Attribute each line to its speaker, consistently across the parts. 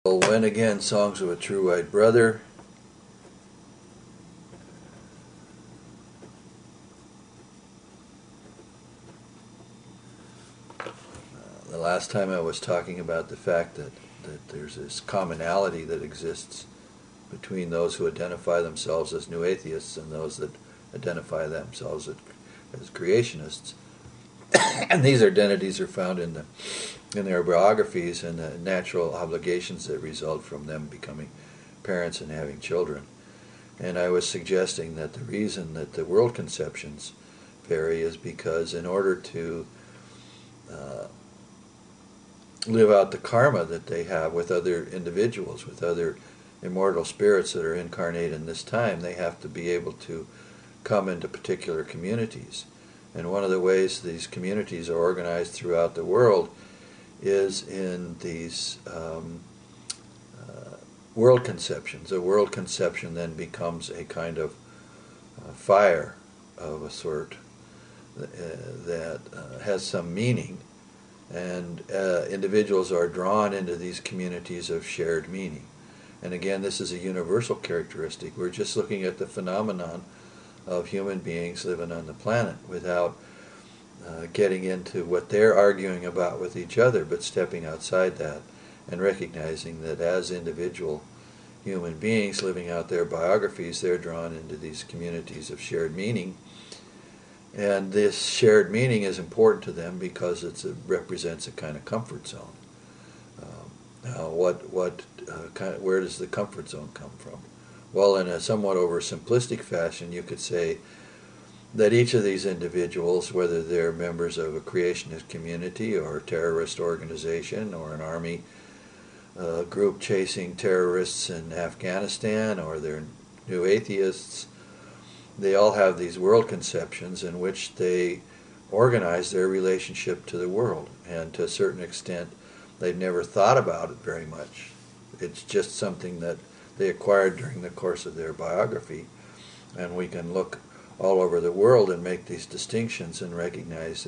Speaker 1: When again, Songs of a True White Brother. The last time I was talking about the fact that there's this commonality that exists between those who identify themselves as new atheists and those that identify themselves as creationists. And these identities are found in their biographies and the natural obligations that result from them becoming parents and having children. And I was suggesting that the reason that the world conceptions vary is because in order to live out the karma that they have with other individuals, with other immortal spirits that are incarnate in this time, they have to be able to come into particular communities. And one of the ways these communities are organized throughout the world is in these world conceptions. A world conception then becomes a kind of fire of a sort that has some meaning, and individuals are drawn into these communities of shared meaning. And again, this is a universal characteristic. We're just looking at the phenomenon of human beings living on the planet without getting into what they're arguing about with each other, but stepping outside that and recognizing that as individual human beings living out their biographies, they're drawn into these communities of shared meaning. And this shared meaning is important to them because it represents a kind of comfort zone. Now, where does the comfort zone come from? Well, in a somewhat oversimplistic fashion, you could say that each of these individuals, whether they're members of a creationist community or a terrorist organization or an army group chasing terrorists in Afghanistan, or they're new atheists, they all have these world conceptions in which they organize their relationship to the world. And to a certain extent, they've never thought about it very much. It's just something that they acquired during the course of their biography. And we can look all over the world and make these distinctions and recognize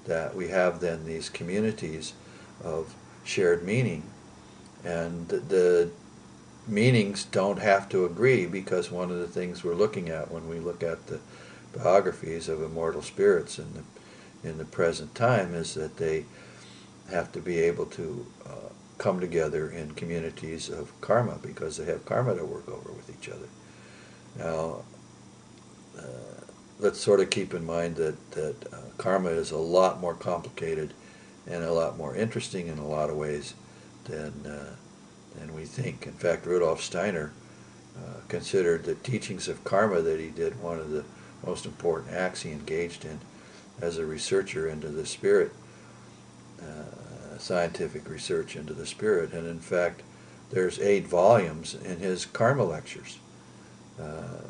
Speaker 1: that we have then these communities of shared meaning. And the meanings don't have to agree, because one of the things we're looking at when we look at the biographies of immortal spirits in the present time is that they have to be able to come together in communities of karma, because they have karma to work over with each other. Now, let's sort of keep in mind that karma is a lot more complicated and a lot more interesting in a lot of ways than we think. In fact, Rudolf Steiner considered the teachings of karma that he did one of the most important acts he engaged in as a researcher into the spirit, scientific research into the spirit. And in fact, there's 8 volumes in his karma lectures.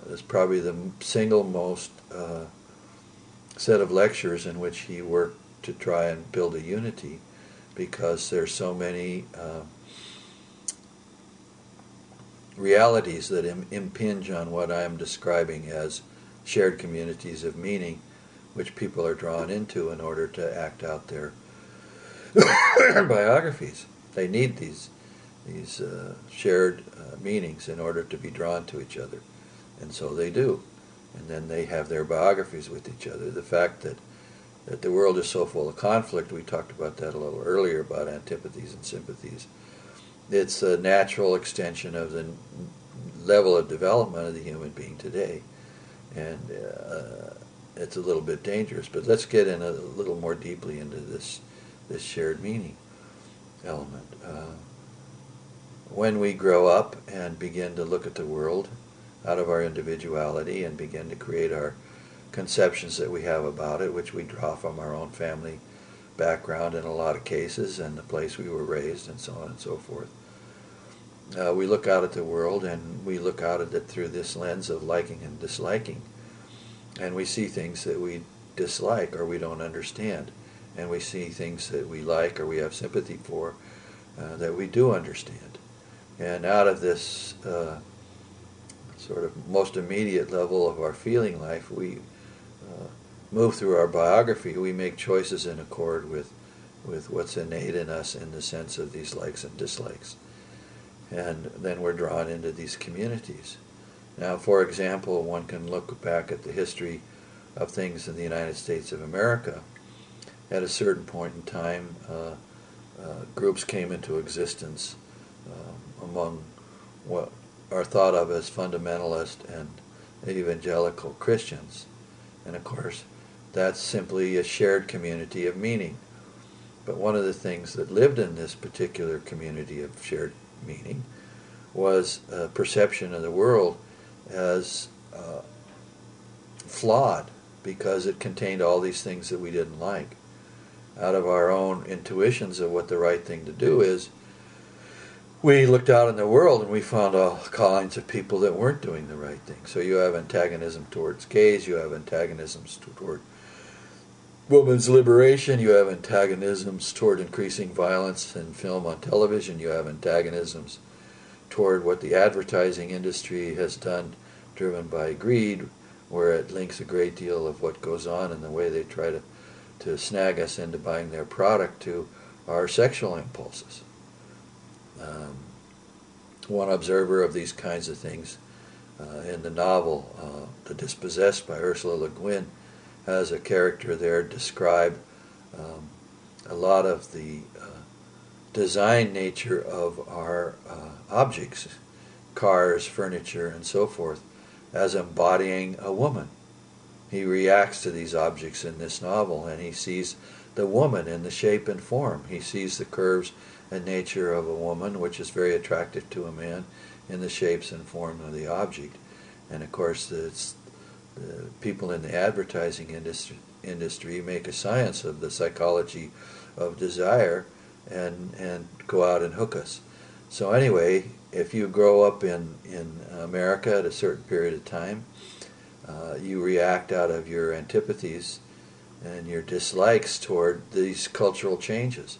Speaker 1: It's probably the single most set of lectures in which he worked to try and build a unity, because there's so many realities that impinge on what I am describing as shared communities of meaning, which people are drawn into in order to act out their biographies. They need these shared meanings in order to be drawn to each other, and so they do. And then they have their biographies with each other. The fact that the world is so full of conflict, we talked about that a little earlier, about antipathies and sympathies. It's a natural extension of the level of development of the human being today, and it's a little bit dangerous. But let's get in a little more deeply into this shared meaning element. When we grow up and begin to look at the world out of our individuality and begin to create our conceptions that we have about it, which we draw from our own family background in a lot of cases, and the place we were raised, and so on and so forth. We look out at the world, and we look out at it through this lens of liking and disliking, and we see things that we dislike or we don't understand, and we see things that we like or we have sympathy for that we do understand. And out of this sort of most immediate level of our feeling life, we move through our biography, we make choices in accord with what's innate in us in the sense of these likes and dislikes. and then we're drawn into these communities. Now, for example, one can look back at the history of things in the United States of America. At a certain point in time, groups came into existence among what are thought of as fundamentalist and evangelical Christians. And of course, that's simply a shared community of meaning. But one of the things that lived in this particular community of shared meaning was a perception of the world as flawed, because it contained all these things that we didn't like. Out of our own intuitions of what the right thing to do is, we looked out in the world and we found all kinds of people that weren't doing the right thing. So you have antagonism towards gays, you have antagonisms toward women's liberation, you have antagonisms toward increasing violence in film on television, you have antagonisms toward what the advertising industry has done, driven by greed, where it links a great deal of what goes on in the way they try to snag us into buying their product to our sexual impulses. One observer of these kinds of things in the novel The Dispossessed by Ursula Le Guin has a character there describe a lot of the design nature of our objects, cars, furniture, and so forth, as embodying a woman. He reacts to these objects in this novel, and he sees the woman in the shape and form. He sees the curves and nature of a woman, which is very attractive to a man, in the shapes and form of the object. And of course, the people in the advertising industry make a science of the psychology of desire and go out and hook us. So anyway, if you grow up in America at a certain period of time, you react out of your antipathies and your dislikes toward these cultural changes.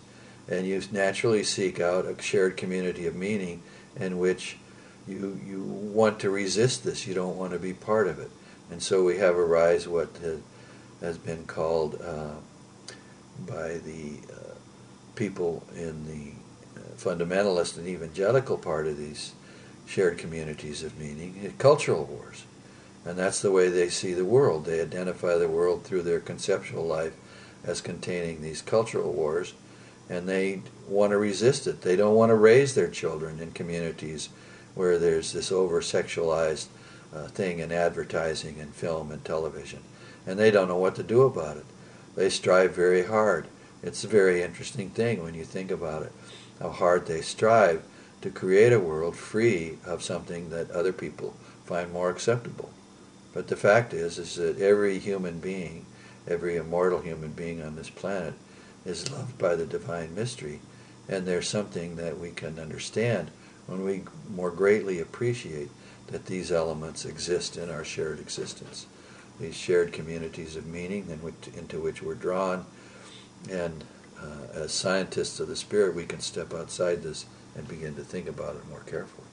Speaker 1: And you naturally seek out a shared community of meaning in which you want to resist this. You don't want to be part of it. And so we have arise what has been called by the people in the fundamentalist and evangelical part of these shared communities of meaning, cultural wars. And that's the way they see the world. They identify the world through their conceptual life as containing these cultural wars, and they want to resist it. They don't want to raise their children in communities where there's this over-sexualized thing in advertising and film and television. And they don't know what to do about it. They strive very hard. It's a very interesting thing when you think about it, how hard they strive to create a world free of something that other people find more acceptable. But the fact is that every human being, every immortal human being on this planet is loved by the divine mystery, and there's something that we can understand when we more greatly appreciate that these elements exist in our shared existence, these shared communities of meaning into which we're drawn. And as scientists of the spirit, we can step outside this and begin to think about it more carefully.